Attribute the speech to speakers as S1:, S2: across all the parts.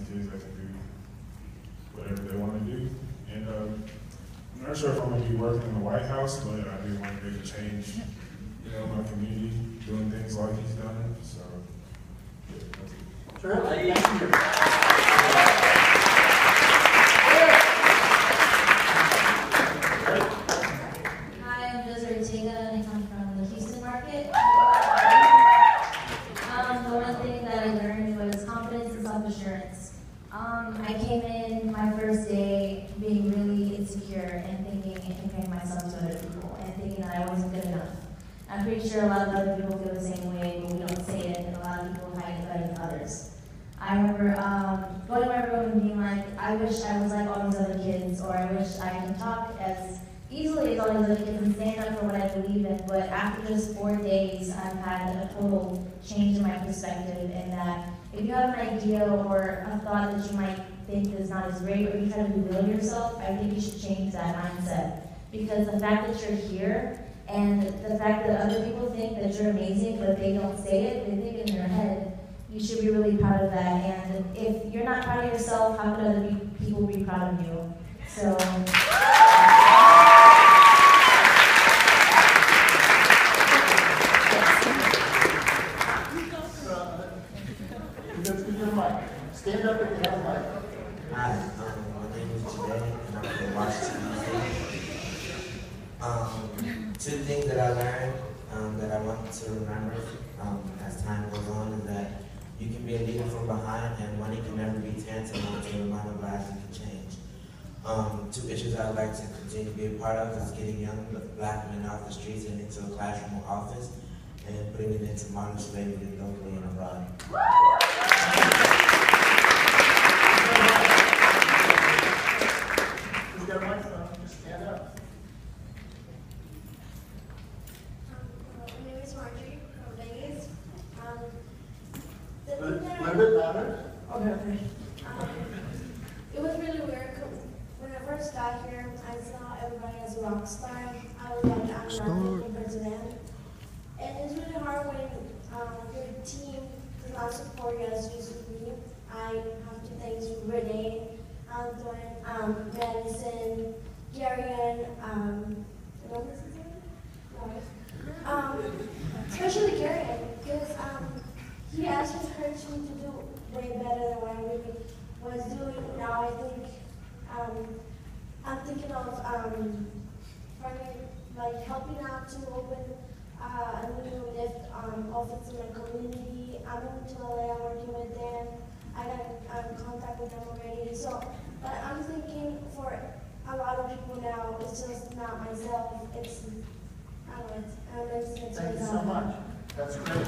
S1: kids that can do whatever they want to do. And I'm not sure if I'm going to be working in the White House, but I do want to make a change, my community, doing things like he's done. So, yeah, that's it.
S2: Sure. Thank you.
S3: Hi, I'm Josie Ortega, and I come from the Houston market. The one thing that I learned was confidence and self-assurance. I came in my first day being really insecure and thinking and comparing myself to other people and thinking that I wasn't good enough. I'm pretty sure a lot of other people feel the same way, but we don't say it, and a lot of people hide it better than others. I remember going to my room and being like, I wish I was like all these other kids, or I wish I could talk as easily as all these other kids and stand up for what I believe in. But after just 4 days, I've had a total change in my perspective, and that if you have an idea or a thought that you might think is not as great, or you try to belittle yourself, I think you should change that mindset. Because the fact that you're here, and the fact that other people think that you're amazing, but they don't say it, they think in their head, you should be really proud of that. And if you're not proud of yourself, how could other people be proud of you? So.
S2: Stand up if you have a mic.
S4: Hi, my name is Janae, and I'm from Washington, D.C. Two things that I learned that I want to remember as time goes on is that you can be a leader from behind, and money can never be tantamount to remind of lives you can change. Two issues I would like to continue to be a part of is getting young black men off the streets and into a classroom or office, and putting it into modern slavery locally and abroad.
S2: Just stand up.
S5: My name is Marjorie Rodriguez.
S2: A little bit louder.
S5: Okay. It was really weird. When I first got here, I saw everybody as a rock star. I was like, I'm nothing compared to them. And it's really hard when your team does not support you as you should be. I have to thank Renee, Antoine, Madison, Garion, especially Garion, because he actually encouraged me to do way better than what I really was doing. Now I think I'm thinking of helping out to open a new lift office in my community. I'm moving to LA, I'm working with them. I got in contact with them already. So, but I'm thinking for a lot of people now, it's just not myself. It's, I don't know, it's
S2: Thank you so much. That's great.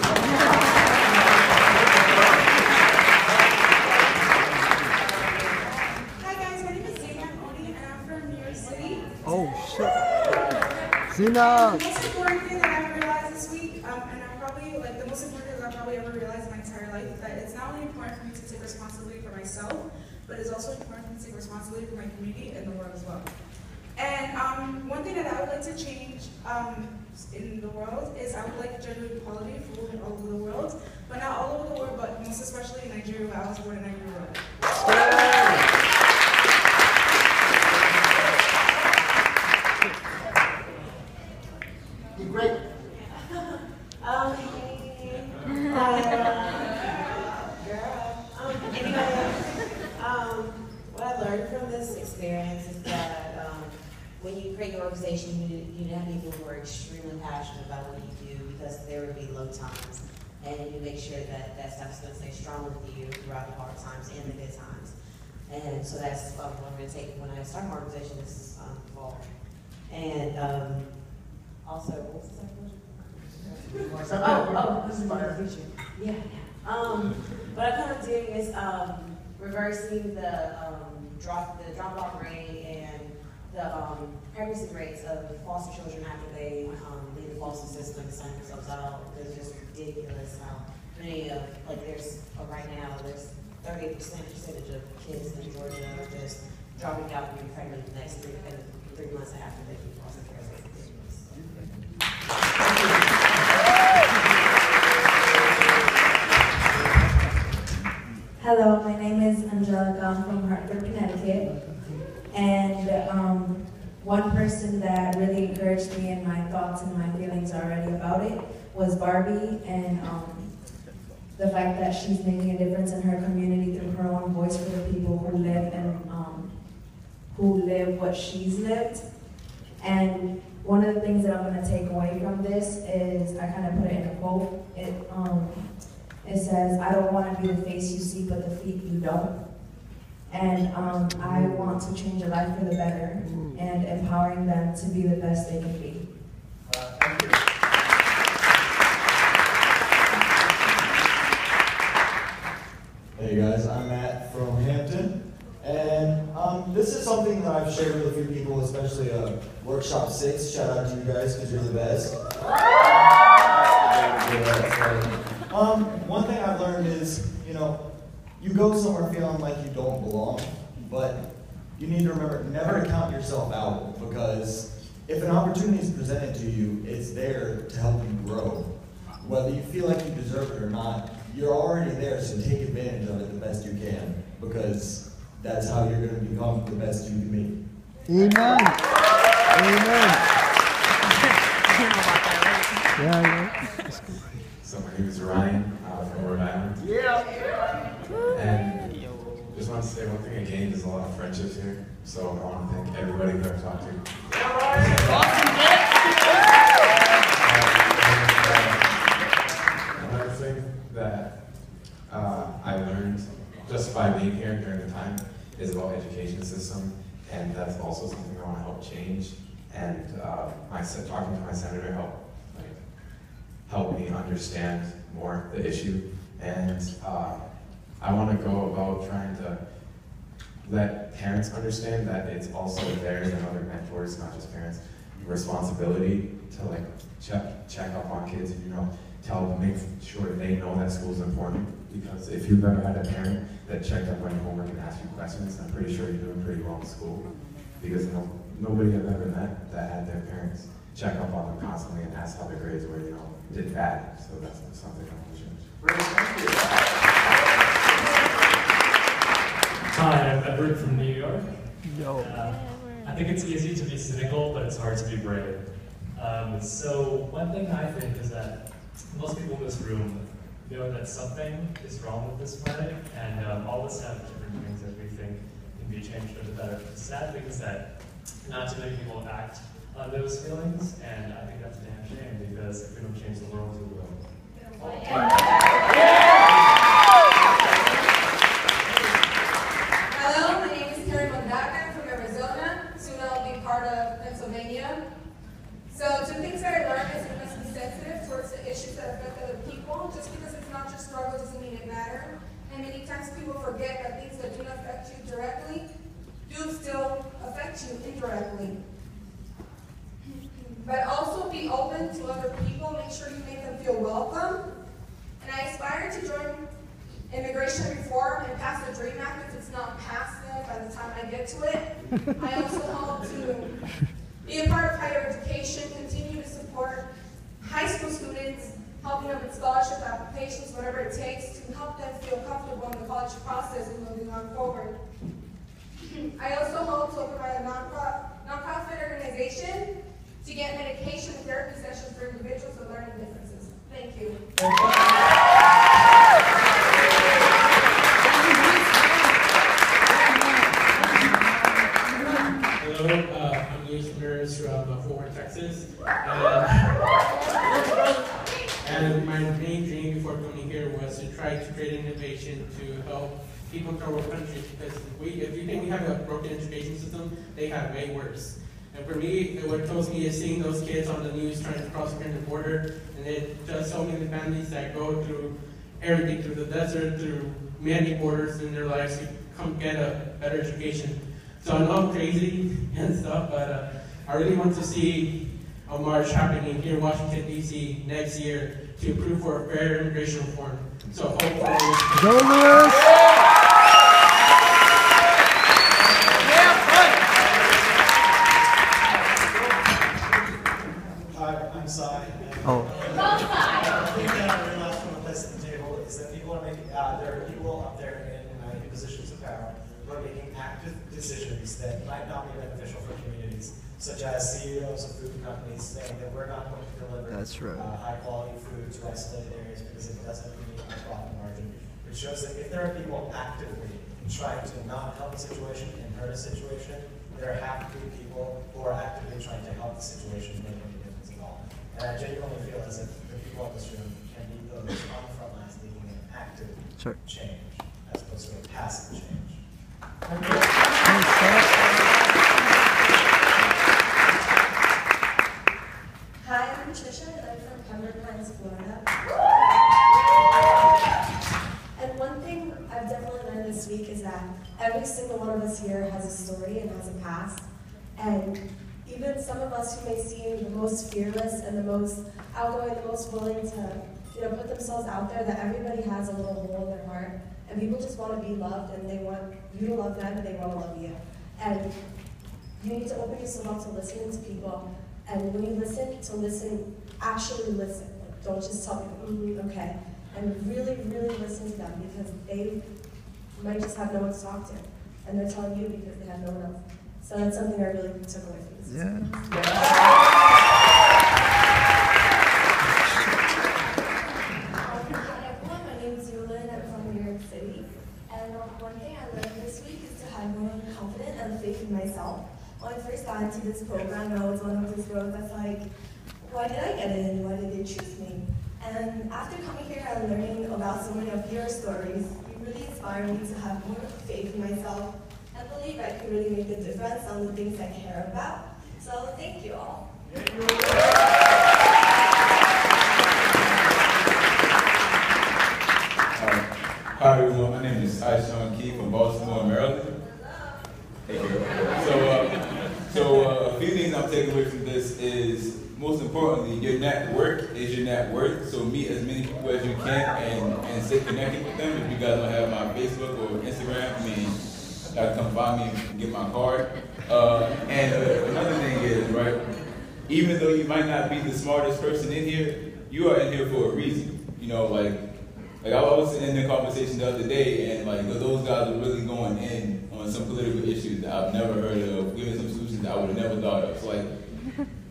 S6: Hi guys, my name is Zena Oni, and I'm from New York City.
S7: Oh shit. Zena!
S6: The most important thing that I've realized this week, and I'm probably, the most important thing I've probably ever realized in my entire life, that it's not only important for me to take responsibility for myself, but it's also important for me to take responsibility for my community and the world as well. And one thing that I would like to change in the world is I would like gender equality for women all over the world, but not all over the world, but most especially in Nigeria, where I was born and I grew up.
S2: You're great.
S8: What I learned from this experience is that when you create your organization, you have people who are extremely passionate about what you do, because there will be low times, and you make sure that that stuff's going to stay strong with you throughout the hard times and the good times. And so that's what I'm going to take when I start my organization this fall. And also, what was the second question? This is my future. Yeah. What I'm kind of doing is reversing the drop-off rate and the pregnancy rates of foster children after they leave the foster system and sign themselves out. It's just ridiculous how many of, right now, there's 38% percentage of kids in Georgia are just dropping out and being pregnant the next 3 months after they leave foster care.
S9: Hello, my name is Angelica. I'm from Hartford, Connecticut. And one person that really encouraged me in my thoughts and my feelings already about it was Barbie, and the fact that she's making a difference in her community through her own voice for the people who live and who live what she's lived. And one of the things that I'm going to take away from this is, I kind of put it in a quote. It says, "I don't want to be the face you see, but the feet you don't." And I want to change a life for the better and empowering them to be the best they can be.
S2: Thank you.
S10: Hey guys, I'm Matt from Hampton, and this is something that I've shared with a few people, especially Workshop 6. Shout out to you guys because you're the best. One thing I've learned is, you go somewhere feeling like you don't belong, but you need to remember never to count yourself out, because if an opportunity is presented to you, it's there to help you grow. Whether you feel like you deserve it or not, you're already there, so take advantage of it the best you can, because that's how you're going to become the best you can be.
S7: Amen. Amen. Yeah.
S11: So my name is Ryan from Rhode Island.
S2: Yeah.
S11: And just want to say one thing again, there's a lot of friendships here. So I want to thank everybody who I've talked to. Another thing that I learned just by being here during the time is about education system, and that's also something I want to help change. And talking to my senator helped me understand more the issue, and I want to go about trying to let parents understand that it's also theirs and other mentors, not just parents, responsibility to check up on kids and make sure they know that school is important. Because if you've ever had a parent that checked up on your homework and asked you questions, I'm pretty sure you're doing pretty well in school. Because nobody I've ever met that had their parents check up on them constantly and ask how their grades were, did bad. So that's something I want to change.
S2: Great, thank you.
S12: Hi, I'm Edward from New York.
S7: Yo.
S12: I think it's easy to be cynical, but it's hard to be brave. So one thing I think is that most people in this room know that something is wrong with this planet, and all of us have different things that we think can be changed for the better. The sad thing is that not too many people act on those feelings, and I think that's a damn shame, because if we don't change the world, we will.
S13: Hello, my name is Terry Mondaca from Arizona. Soon I'll be part of Pennsylvania. So two things that I learned is we must be sensitive towards the issues that affect other people. Just because it's not your struggle doesn't mean it matters. And many times people forget that things that do not affect you directly do still affect you indirectly. But also be open to other people. Make sure you make them feel welcome. And I aspire to join immigration reform and pass the DREAM Act if it's not passed yet by the time I get to it. I also hope to be a part of higher education, continue to support high school students, helping them with scholarship applications, whatever it takes to help them feel comfortable in the college process and moving on forward. I also hope to provide a nonprofit organization to get medication and therapy sessions for individuals with learning differences. Thank you.
S14: Hello, I'm Luis Ramirez from Fort Worth, Texas. And my main dream before coming here was to try to create innovation to help people in third world countries, because if you think we have a broken education system, they have way worse. And for me, what kills me is seeing those kids on the news trying to cross the border, and it does so many families that go through everything, through the desert, through many borders in their lives to come get a better education. So I know I'm crazy and stuff, but I really want to see a march happening here in Washington, D.C. next year to improve for fair immigration reform. So hopefully...
S7: Go, Lewis!
S15: Hi, I'm Sai.
S7: Oh.
S15: The thing that I realized from the place at the table is that people are making, there are people up there in positions decisions that might not be beneficial for communities, such as CEOs of food companies saying that we're not going to deliver high quality food to isolated areas because it doesn't meet our profit margin. It shows that if there are people actively trying to not help a situation and hurt a situation, there have to be people who are actively trying to help the situation make any difference at all. And I genuinely feel as if the people in this room can be those on the front lines leading an active change as opposed to a passive change.
S5: Hi, I'm Patricia, and I'm from Pembroke Pines, Florida. And one thing I've definitely learned this week is that every single one of us here has a story and has a past. And even some of us who may seem the most fearless and the most outgoing, the most willing to put themselves out there, that everybody has a little hole in their heart. And people just want to be loved, and they want you to love them, and they want to love you. And you need to open yourself up to listening to people. And when you listen, actually listen. Like, don't just tell people, okay. And really, really listen to them, because they might just have no one to talk to. And they're telling you because they have no one else. So that's something I really took away from this.
S7: Yeah.
S5: Hi everyone, my name is Yulin. I'm from New York City. And one thing I learned this week is to have more confidence and faith in myself. When I first got into this program, I was one of those girls that's like, why did I get in? Why did they choose me? And after coming here and learning about so many of your stories, you really inspired me to have more faith in myself and believe I can really make a difference on the things I care about. So thank you all.
S16: Hi everyone, my name is Tyshawn Key from Baltimore, Maryland. Hey girl. So a few things I'm taking away from this is, most importantly, your network is your net worth. So meet as many people as you can and stay connected with them. If you guys don't have my Facebook or Instagram, come find me and get my card. And another thing is, right, even though you might not be the smartest person in here, you are in here for a reason. Like I was in the conversation the other day, and those guys are really going in on some political issues that I've never heard of, giving some solutions that I would have never thought of. So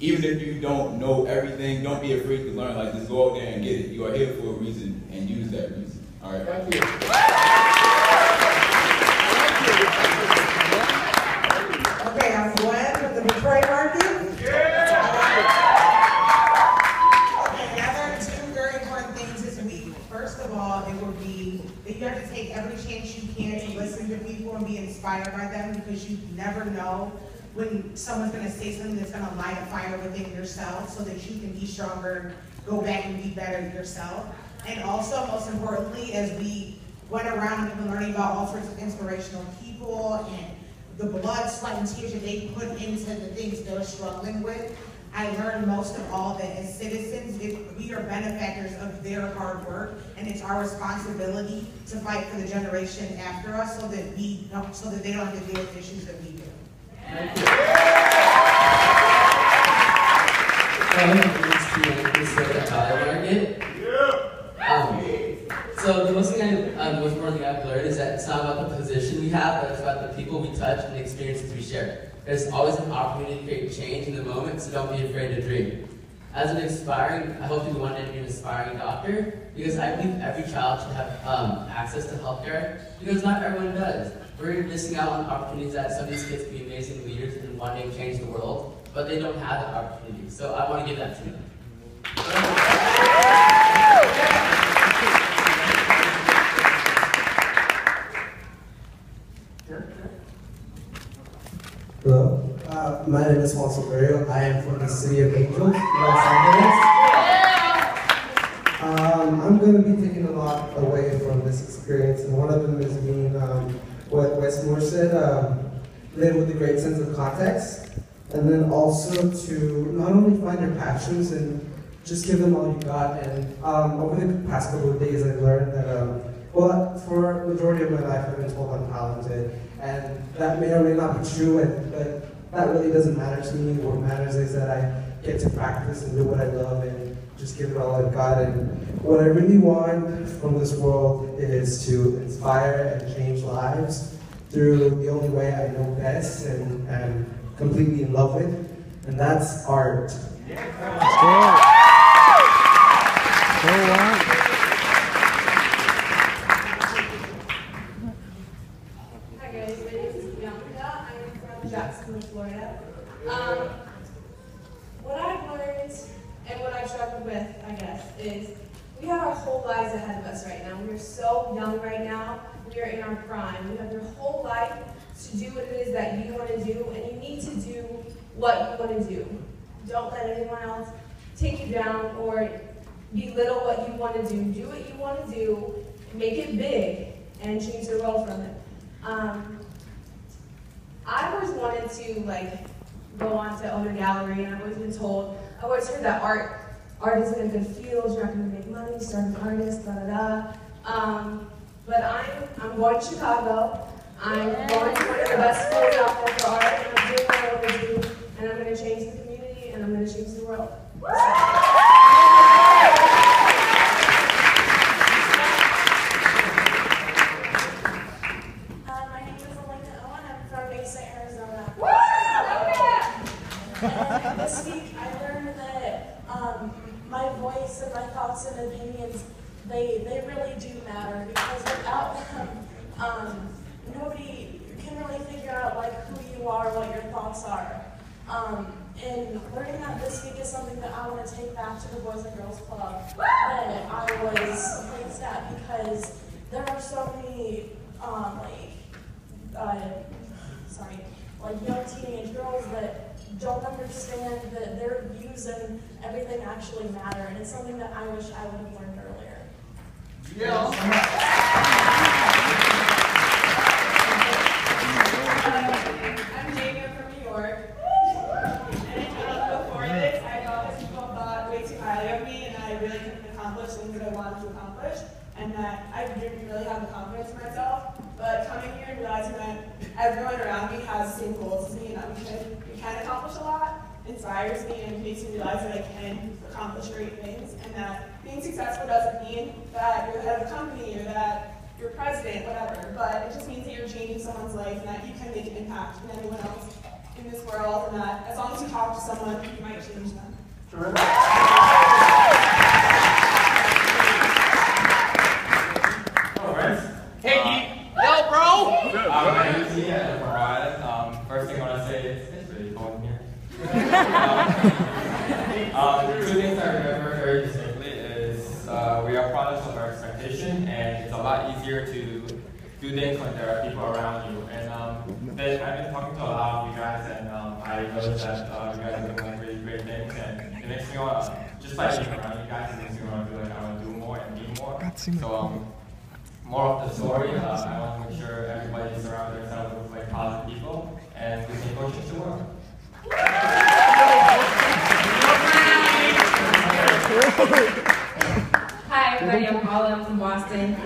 S16: even if you don't know everything, don't be afraid to learn. Just go out there and get it. You are here for a reason, and use that reason. All right. Thank you.
S17: Okay, I'm Gwen from the Detroit market. Okay, I learned two very important things this week. First of all, it would be that you have to take every chance you can to listen to people and be inspired by them, because you never know when someone's going to say something that's going to light a fire within yourself so that you can be stronger, go back and be better yourself. And also, most importantly, as we went around and we've been learning about all sorts of inspirational people and the blood, sweat, and tears that they put into the things they're struggling with, I learned most of all that as citizens, we are benefactors of their hard work, and it's our responsibility to fight for the generation after us so that they don't have to deal with issues that we do.
S14: Thank you.
S18: So the most important thing I've learned is that it's not about the position we have, but it's about the people we touch and the experiences we share. There's always an opportunity to create change in the moment, so don't be afraid to dream. I hope you one day to be an aspiring doctor, because I believe every child should have access to healthcare, because not everyone does. We're missing out on opportunities that some of these kids can be amazing leaders and one day change the world, but they don't have that opportunity. So I want to give that to them.
S19: Hello, my name is Juan Silverio. I am from the city of Angels, Los Angeles. I'm going to be taking a lot away from this experience, and one of them is being what Wes Moore said, live with a great sense of context, and then also to not only find your passions and just give them all you got. And over the past couple of days, I've learned that, for the majority of my life, I've been told I'm talented, and that may or may not be true, but that really doesn't matter to me. What matters is that I get to practice and do what I love and just give it all I've got. And what I really want from this world is to inspire and change lives through the only way I know best and am completely in love with, and that's art.
S7: Let's go. Go on.
S13: Hi guys, my name is Bianca. I'm from Jacksonville, Florida. What I've learned and what I've struggled with, I guess, is we have our whole lives ahead of us right now. We're so young right now. We are in our prime. You have your whole life to do what it is that you want to do, and you need to do what you want to do. Don't let anyone else take you down or belittle what you want to do. Do what you want to do, make it big, and change the world from it. I've always wanted to go on to owner gallery, and I've always been told, I've always heard that art isn't a good field, you're not going to make money, start an artist, but I'm going to Chicago. I'm going to one of the best schools out there for art, and I'm doing what I want to do, and I'm going to change the community, and I'm going to change the world.
S5: My name is Elena Owen. I'm from Mesa, Arizona. And this week I learned that my voice and my thoughts and opinions, they really do matter, because without them, nobody can really figure out who you are, what your thoughts are. And learning that this week is something that I want to take back to the Boys and Girls Club that I was raised at, because there are so many young teenage girls that don't understand that their views and everything actually matter, and it's something that I wish I would have learned earlier.
S6: I'm Jamie, I'm from New York. And before this, I thought people thought way too highly of me, and I really couldn't accomplish things that I wanted to accomplish, and that I didn't really have the confidence in myself. But coming here and realizing that everyone around me has the same goals as me, and that we can accomplish a lot, inspires me and makes me realize that I can accomplish great things, and that being successful doesn't mean that you're the head of a company or that you're president, whatever, but it just means that you're changing someone's life and that you can make an impact on anyone else in this world, and that as long as you talk to someone, you might change them.
S20: Yo, bro! My name is Ian from Rhode Island. First thing I want to say is, it's really cold in here. Two things I remember very distinctly is we are products of our expectation, and it's a lot easier to do things when there are people around you. And I've been talking to a lot of you guys, and I noticed that you guys are doing really great things, and it makes me want to, just by being around you guys, it makes me want to feel like I want to do more and be more. So, more of the story, I want to make sure everybody surrounds themselves with positive people, and we can go change the world.
S21: Hi everybody, I'm Paula, I'm from Boston.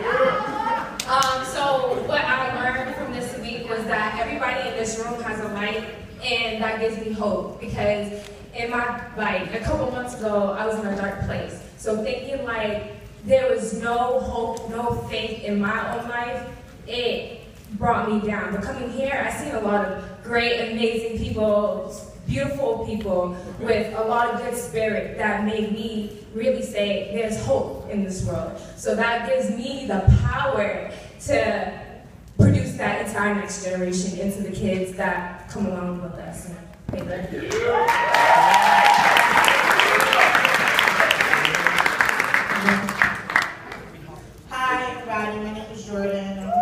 S21: So what I learned from this week was that everybody in this room has a light, and that gives me hope, because in a couple months ago, I was in a dark place. So thinking there was no hope, no faith in my own life, it brought me down. But coming here, I seen a lot of great, amazing people, beautiful people with a lot of good spirit that made me really say there's hope in this world. So that gives me the power to produce that into our next generation, into the kids that come along with us. Thank you.
S17: Hi, everybody. My name is Jordan. I'm from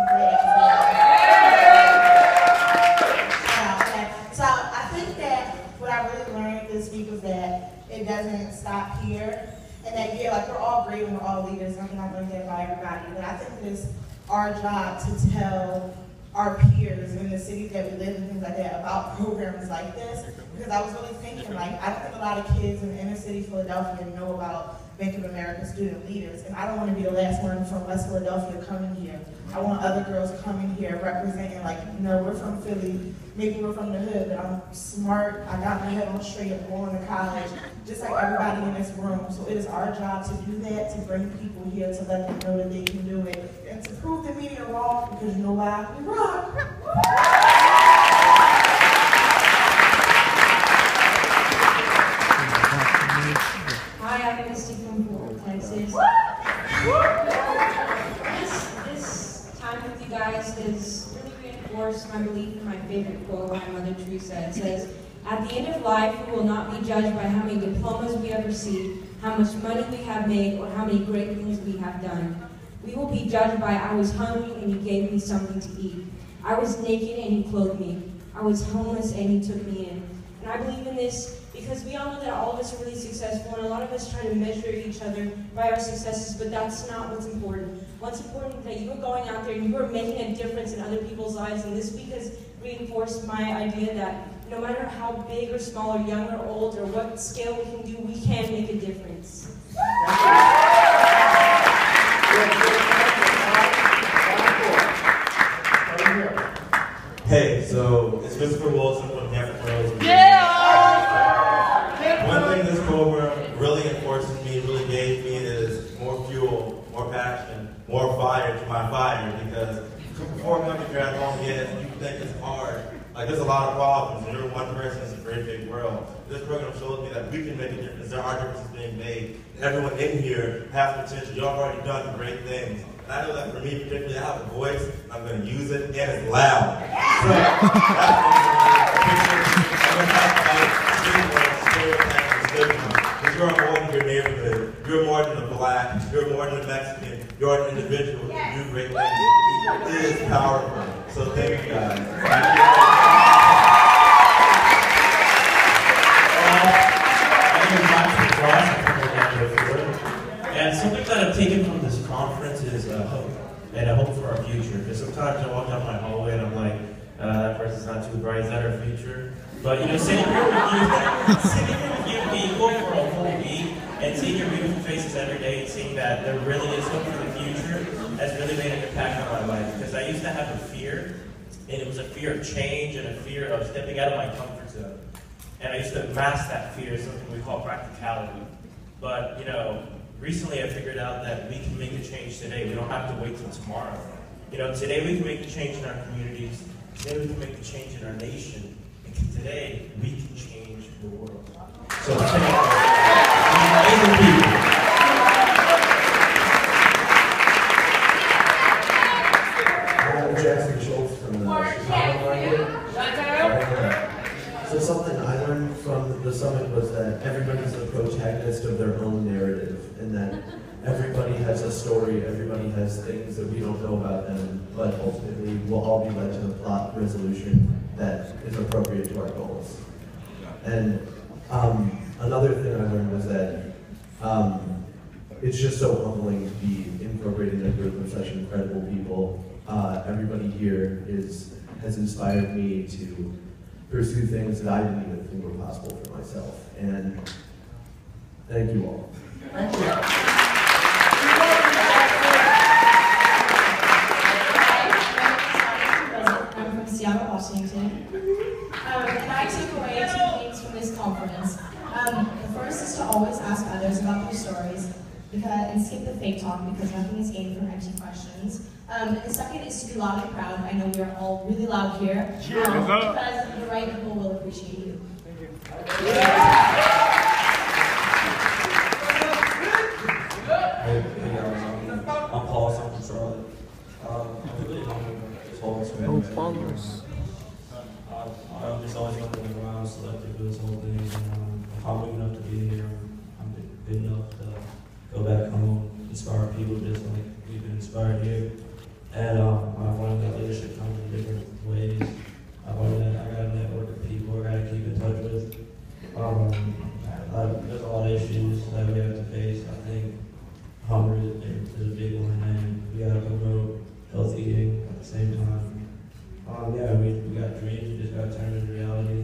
S17: So I think that what I really learned this week was that it doesn't stop here, and that we're all great and we're all leaders. I think I learned that by everybody. But I think it is our job to tell our peers in the cities that we live in, things like that, about programs like this. Because I was really thinking, I don't think a lot of kids in the inner city Philadelphia know about Bank of America student leaders, and I don't want to be the last one from West Philadelphia coming here. I want other girls coming here representing, we're from Philly, maybe we're from the hood, but I'm smart, I got my head on straight, I'm going to college, just like everybody in this room. So it is our job to do that, to bring people here, to let them know that they can do it, and to prove the media wrong, because you know why? We rock!
S1: this really reinforced my belief in my favorite quote by Mother Teresa. It says, "At the end of life, we will not be judged by how many diplomas we have received, how much money we have made, or how many great things we have done. We will be judged by, I was hungry and you gave me something to eat. I was naked and you clothed me. I was homeless and you took me in." And I believe in this because we all know that all of us are really successful, and a lot of us try to measure each other by our successes, but that's not what's important. What's important is that you are going out there and you are making a difference in other people's lives, and this week has reinforced my idea that no matter how big or small or young or old or what scale we can do, we can make a difference.
S22: Hey, so it's Christopher Wilson from Hampton Roads. One thing this program really enforces me, really gave me is more fuel, more passion, more fire to my fire, because before coming here at home, yes, you think it's hard. Like, there's a lot of problems, and you're one person in a great big world. This program shows me that we can make a difference. There are differences being made. Everyone in here has potential. Y'all have already done great things. And I know that for me particularly, I have a voice, and I'm going to use it, and it's loud. So, that's because you're more than your neighborhood. You're more than a black. You're more than a Mexican. You're an individual who can do great things. It is powerful. So thank you guys.
S23: And something that I've taken from this conference is hope, and a hope for our future. Because sometimes I walk down my hallway and I'm like, that person's not too bright, is that our future? But you know, sitting here with you people for a whole week and seeing your beautiful faces every day and seeing that there really is hope for the future has really made an impact on my life. Because I used to have a fear, and it was a fear of change and a fear of stepping out of my comfort zone. And I used to mask that fear as something we call practicality. But you know, recently I figured out that we can make a change today. We don't have to wait till tomorrow. You know, today we can make the change in our communities. Today we can make the change in our nation. And today we can change the world. So thank you. Amazing people.
S24: I'm Jackson Schultz from the Chicago market. So something I learned from the summit was that everybody's the protagonist of their own narrative, and that everybody has a story, everybody has things that we don't know about them, but ultimately we'll all be led to a plot resolution that is appropriate to our goals. And another thing I learned was that it's just so humbling to be incorporated in a group of such incredible people. Everybody here has inspired me to pursue things that I didn't even think were possible for myself. And thank you all.
S1: Thank you. I'm from Seattle, Washington. And I took away 2 things from this conference. The first is to always ask others about their stories and skip the fake talk, because nothing is gained from empty questions. And the second is to be loud and proud. I know we are all really loud here, because the right people will appreciate you.
S25: I'm Paul, I'm from Charlotte. I'm really humble this whole experience. I'm just always going around selected for this whole thing, and I'm humble enough to be here. I'm good enough to go back home, inspire people just like we've been inspired here. And I've learned that leadership comes in different ways. I've learned that I gotta network with people, I gotta keep in touch with. There's a lot of issues that we have to face. I think hunger is a big one, and we gotta promote healthy eating at the same time. Yeah, we got dreams, we just gotta turn them into reality.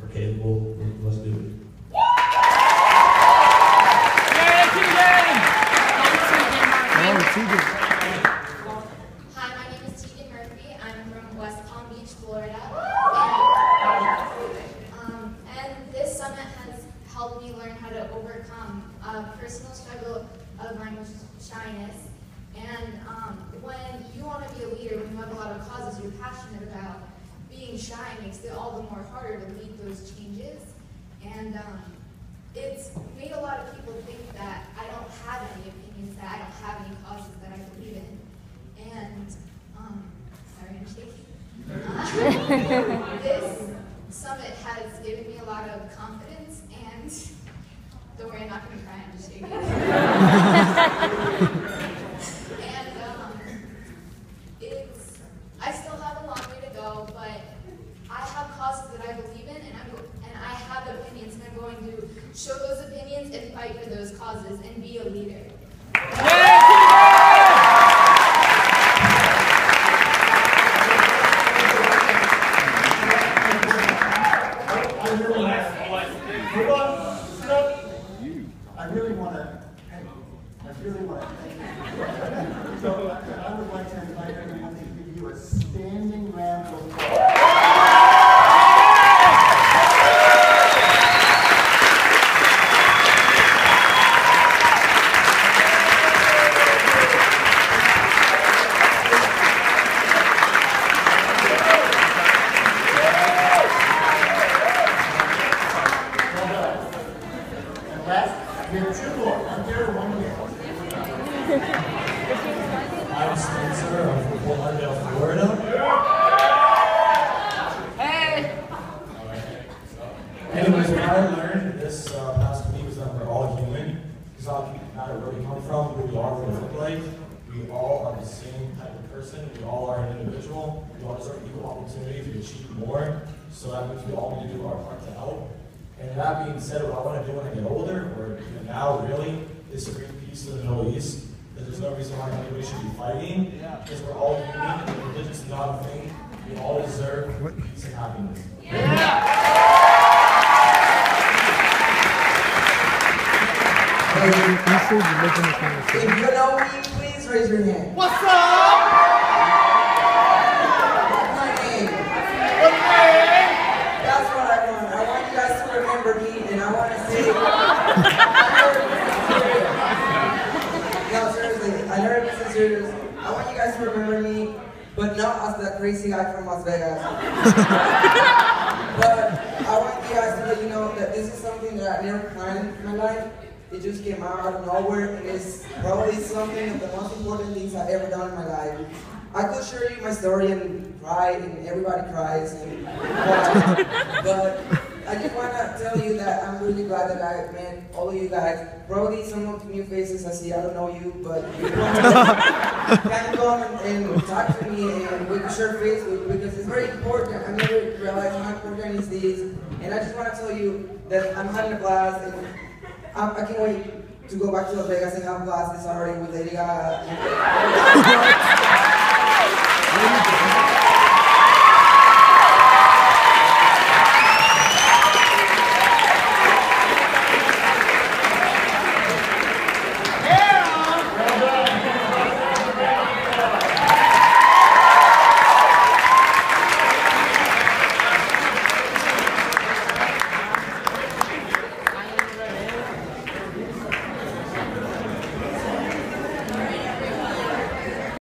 S25: We're capable, let's do it.
S26: Hi, my name is Tegan Murphy. I'm from West Palm Beach, Florida. And this summit has helped me learn how to overcome a personal struggle of my shyness. And when you want to be a leader, when you have a lot of causes you're passionate about, being shy makes it all the more harder to lead those changes. And it's made a lot of people think that I don't have any opinions, that I don't have any causes that I believe in. And This summit has given me a lot of confidence, and don't worry, I'm not going to cry, I'm just shaking. And I still have a long way to go, but I have causes that I believe in, and I have opinions, and I'm going to show those opinions and fight for those causes and be a leader.
S2: I really want to thank you. So I would like to invite everyone to give you a standing round of applause.
S23: I'm Spencer, I'm from Fort Lauderdale, Florida.
S21: Hey!
S23: Anyways, what I learned this past week was that we're all human. It's not matter where we come from, who we are, what we look like. We all are the same type of person. We all are an individual. We all deserve equal opportunity to achieve more. So that means we all need to do our part to help. And that being said, what I want to do when I get older, or even now really, is to bring peace to the Middle East. There's no reason why anybody should be fighting, because we're all human, and religion is not a thing. We all deserve peace and happiness.
S2: If you know me, please raise your hand. What's up? What's my name? What's my name? That's what I want. I want you guys to remember me, and I want to say, no, seriously, I know this is serious. I want you guys to remember me, but not as that crazy guy from Las Vegas. But I want you guys to let you know that this is something that I never planned in my life. It just came out of nowhere, and it's probably something of the most important things I've ever done in my life. I could share you my story and cry, and everybody cries, and but I just want to tell you that I'm really glad that I met all of you guys. Probably some of the new faces I see, I don't know you, but you can come and talk to me, and we can share Facebook, because it's very important. I never realized how important it is, and I just want to tell you that I'm having a blast, and I can't wait to go back to Las Vegas and have a blast this already with Lady Gaga.